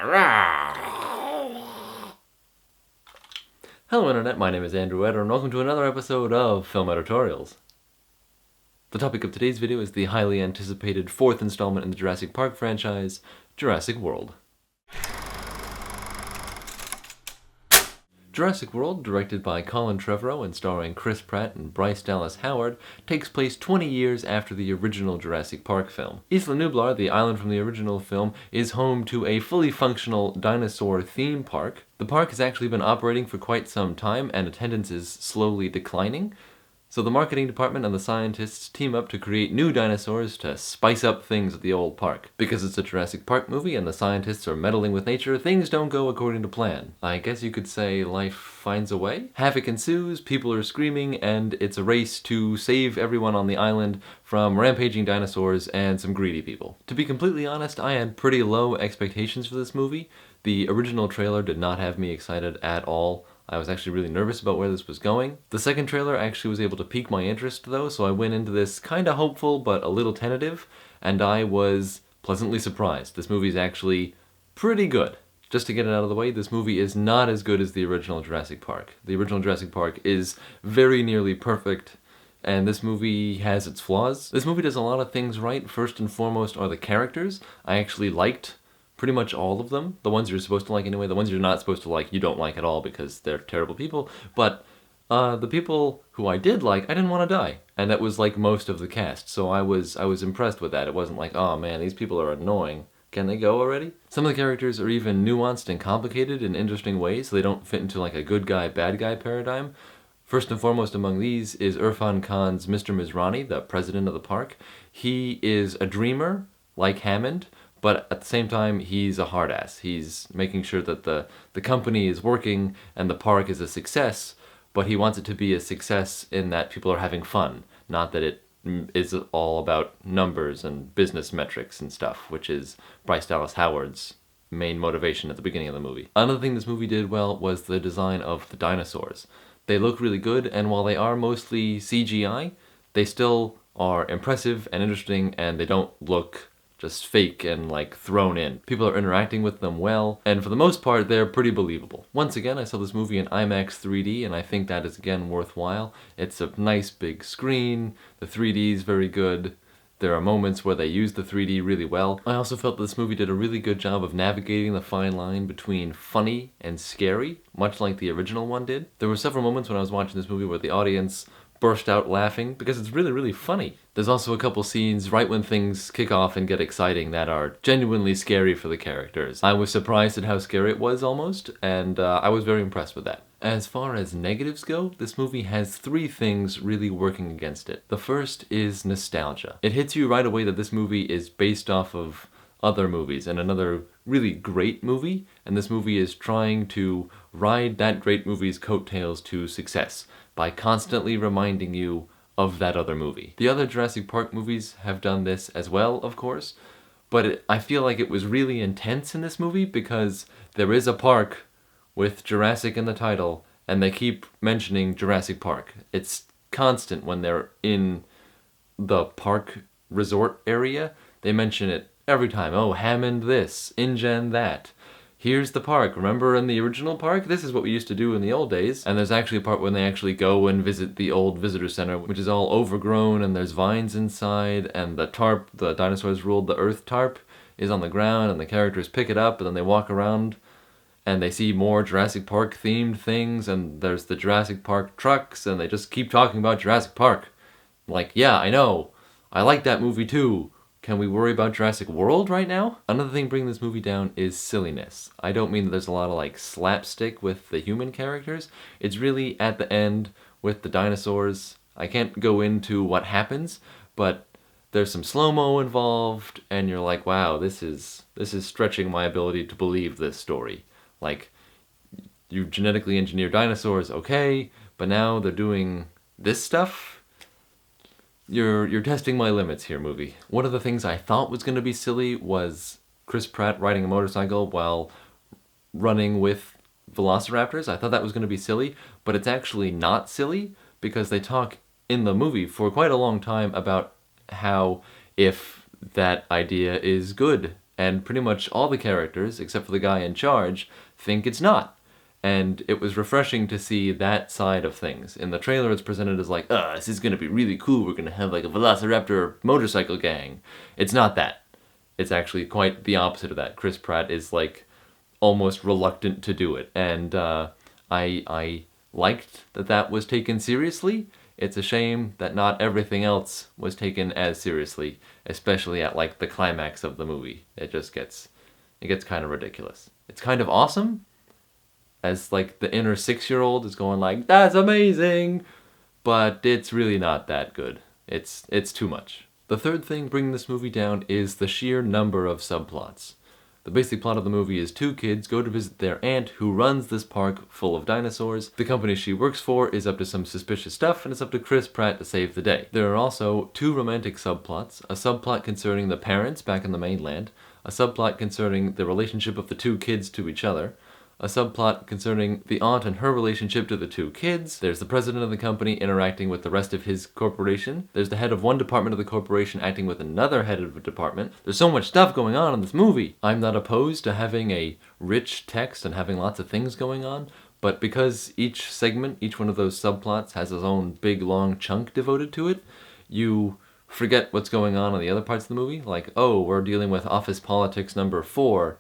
Hello Internet, my name is Andrew Eder, and welcome to another episode of Film Editorials. The topic of today's video is the highly anticipated fourth installment in the Jurassic Park franchise, Jurassic World. Jurassic World, directed by Colin Trevorrow and starring Chris Pratt and Bryce Dallas Howard, takes place 20 years after the original Jurassic Park film. Isla Nublar, the island from the original film, is home to a fully functional dinosaur theme park. The park has actually been operating for quite some time, and attendance is slowly declining. So the marketing department and the scientists team up to create new dinosaurs to spice up things at the old park. Because it's a Jurassic Park movie and the scientists are meddling with nature, things don't go according to plan. I guess you could say life finds a way? Havoc ensues, people are screaming, and it's a race to save everyone on the island from rampaging dinosaurs and some greedy people. To be completely honest, I had pretty low expectations for this movie. The original trailer did not have me excited at all. I was actually really nervous about where this was going. The second trailer actually was able to pique my interest though, so I went into this kinda hopeful but a little tentative, and I was pleasantly surprised. This movie is actually pretty good. Just to get it out of the way, this movie is not as good as the original Jurassic Park. The original Jurassic Park is very nearly perfect, and this movie has its flaws. This movie does a lot of things right. First and foremost are the characters. I actually liked pretty much all of them. The ones you're supposed to like anyway. The ones you're not supposed to like, you don't like at all because they're terrible people. But the people who I did like, I didn't want to die. And that was like most of the cast. So I was impressed with that. It wasn't like, oh man, these people are annoying. Can they go already? Some of the characters are even nuanced and complicated in interesting ways, so they don't fit into like a good guy, bad guy paradigm. First and foremost among these is Irfan Khan's Mr. Mizrani, the president of the park. He is a dreamer, like Hammond, but at the same time, he's a hard ass. He's making sure that the company is working and the park is a success, but he wants it to be a success in that people are having fun, not that it is all about numbers and business metrics and stuff, which is Bryce Dallas Howard's main motivation at the beginning of the movie. Another thing this movie did well was the design of the dinosaurs. They look really good, and while they are mostly CGI, they still are impressive and interesting, and they don't look just fake and like thrown in. People are interacting with them well, and for the most part, they're pretty believable. Once again, I saw this movie in IMAX 3D, and I think that is again worthwhile. It's a nice big screen, the 3D is very good. There are moments where they use the 3D really well. I also felt this movie did a really good job of navigating the fine line between funny and scary, much like the original one did. There were several moments when I was watching this movie where the audience burst out laughing because it's really, really funny. There's also a couple scenes right when things kick off and get exciting that are genuinely scary for the characters. I was surprised at how scary it was almost, and I was very impressed with that. As far as negatives go, this movie has three things really working against it. The first is nostalgia. It hits you right away that this movie is based off of other movies and another really great movie, and this movie is trying to ride that great movie's coattails to success by constantly reminding you of that other movie. The other Jurassic Park movies have done this as well, of course, but I feel like it was really intense in this movie because there is a park with Jurassic in the title, and they keep mentioning Jurassic Park. It's constant when they're in the park resort area. They mention it every time. Oh, Hammond this, InGen that. Here's the park. Remember in the original park? This is what we used to do in the old days. And there's actually a part when they actually go and visit the old visitor center, which is all overgrown and there's vines inside, and the tarp, the dinosaurs ruled the earth tarp, is on the ground, and the characters pick it up and then they walk around and they see more Jurassic Park themed things, and there's the Jurassic Park trucks, and they just keep talking about Jurassic Park. Like, yeah, I know. I like that movie too. Can we worry about Jurassic World right now? Another thing bringing this movie down is silliness. I don't mean that there's a lot of like slapstick with the human characters. It's really at the end with the dinosaurs. I can't go into what happens, but there's some slow-mo involved, and you're like, wow, this is stretching my ability to believe this story. Like, you genetically engineer dinosaurs, okay, but now they're doing this stuff? You're testing my limits here, movie. One of the things I thought was going to be silly was Chris Pratt riding a motorcycle while running with velociraptors. I thought that was going to be silly, but it's actually not silly because they talk in the movie for quite a long time about how if that idea is good And pretty much all the characters, except for the guy in charge, think it's not. And it was refreshing to see that side of things. In the trailer, it's presented as like, this is gonna be really cool, we're gonna have like a Velociraptor motorcycle gang. It's not that. It's actually quite the opposite of that. Chris Pratt is like almost reluctant to do it. And I liked that was taken seriously. It's a shame that not everything else was taken as seriously, especially at like the climax of the movie. It gets kind of ridiculous. It's kind of awesome, as like the inner 6-year-old is going like, that's amazing, but it's really not that good. It's too much. The third thing bringing this movie down is the sheer number of subplots. The basic plot of the movie is 2 kids go to visit their aunt who runs this park full of dinosaurs. The company she works for is up to some suspicious stuff, and it's up to Chris Pratt to save the day. There are also 2 romantic subplots, a subplot concerning the parents back in the mainland, a subplot concerning the relationship of the 2 kids to each other, a subplot concerning the aunt and her relationship to the 2 kids. There's the president of the company interacting with the rest of his corporation. There's the head of one department of the corporation acting with another head of a department. There's so much stuff going on in this movie. I'm not opposed to having a rich text and having lots of things going on, but because each segment, each one of those subplots has its own big long chunk devoted to it, you forget what's going on in the other parts of the movie. Like, oh, we're dealing with office politics number 4.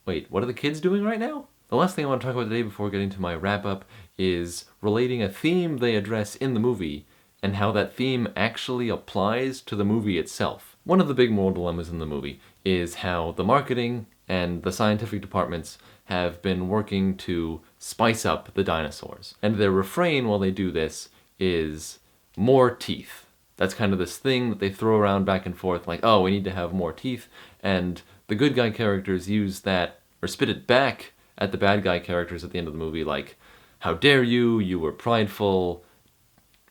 Wait, what are the kids doing right now? The last thing I want to talk about today before getting to my wrap-up is relating a theme they address in the movie and how that theme actually applies to the movie itself. One of the big moral dilemmas in the movie is how the marketing and the scientific departments have been working to spice up the dinosaurs. And their refrain while they do this is more teeth. That's kind of this thing that they throw around back and forth like, oh, we need to have more teeth. And the good guy characters use that, or spit it back at the bad guy characters at the end of the movie, like, how dare you, you were prideful,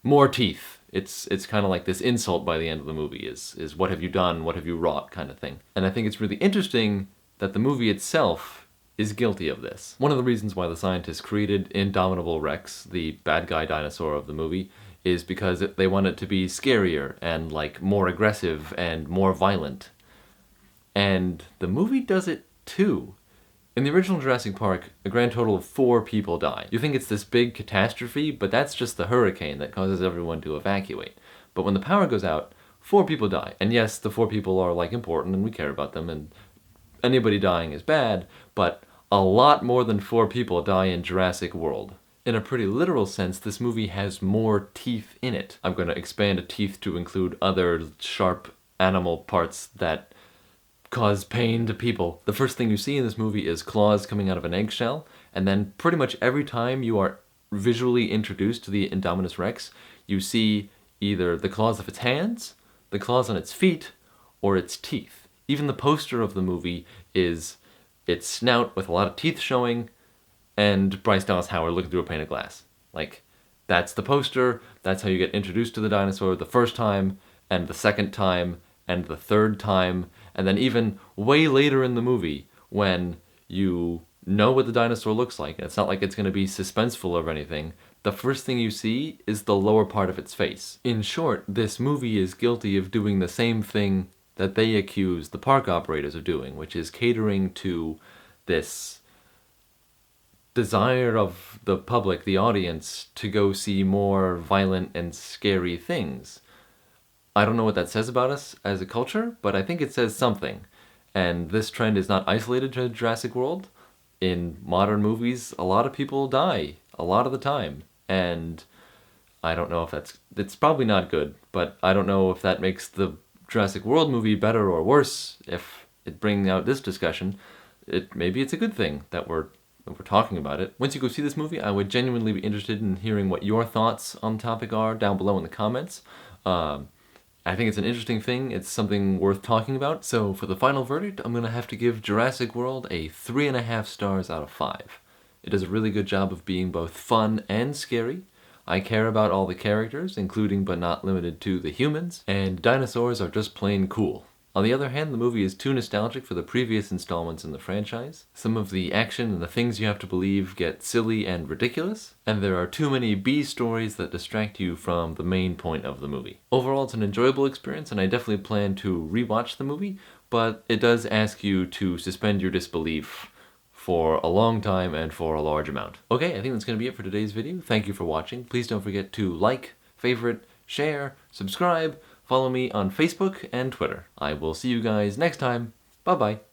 more teeth. It's kind of like this insult by the end of the movie, is what have you done, what have you wrought, kind of thing. And I think it's really interesting that the movie itself is guilty of this. One of the reasons why the scientists created Indomitable Rex, the bad guy dinosaur of the movie, is because they want it to be scarier and like more aggressive and more violent. And the movie does it too. In the original Jurassic Park, a grand total of 4 people die. You think it's this big catastrophe, but that's just the hurricane that causes everyone to evacuate. But when the power goes out, 4 people die. And yes, the 4 people are like important and we care about them and anybody dying is bad, but a lot more than 4 people die in Jurassic World. In a pretty literal sense, this movie has more teeth in it. I'm going to expand teeth to include other sharp animal parts that cause pain to people. The first thing you see in this movie is claws coming out of an eggshell, and then pretty much every time you are visually introduced to the Indominus Rex, you see either the claws of its hands, the claws on its feet, or its teeth. Even the poster of the movie is its snout with a lot of teeth showing, and Bryce Dallas Howard looking through a pane of glass. Like, that's the poster, that's how you get introduced to the dinosaur the first time, and the second time, and the third time, and then even way later in the movie, when you know what the dinosaur looks like, and it's not like it's going to be suspenseful or anything, the first thing you see is the lower part of its face. In short, this movie is guilty of doing the same thing that they accuse the park operators of doing, which is catering to this desire of the public, the audience, to go see more violent and scary things. I don't know what that says about us as a culture, but I think it says something. And this trend is not isolated to Jurassic World. In modern movies, a lot of people die a lot of the time. And I don't know if it's probably not good, but I don't know if that makes the Jurassic World movie better or worse. If it brings out this discussion, maybe it's a good thing that we're talking about it. Once you go see this movie, I would genuinely be interested in hearing what your thoughts on the topic are down below in the comments. I think it's an interesting thing. It's something worth talking about. So for the final verdict, I'm going to have to give Jurassic World a 3.5 stars out of 5. It does a really good job of being both fun and scary. I care about all the characters, including but not limited to the humans, and dinosaurs are just plain cool. On the other hand, the movie is too nostalgic for the previous installments in the franchise. Some of the action and the things you have to believe get silly and ridiculous, and there are too many B stories that distract you from the main point of the movie. Overall, it's an enjoyable experience, and I definitely plan to rewatch the movie, but it does ask you to suspend your disbelief for a long time and for a large amount. Okay, I think that's going to be it for today's video. Thank you for watching. Please don't forget to like, favorite, share, subscribe, follow me on Facebook and Twitter. I will see you guys next time. Bye-bye.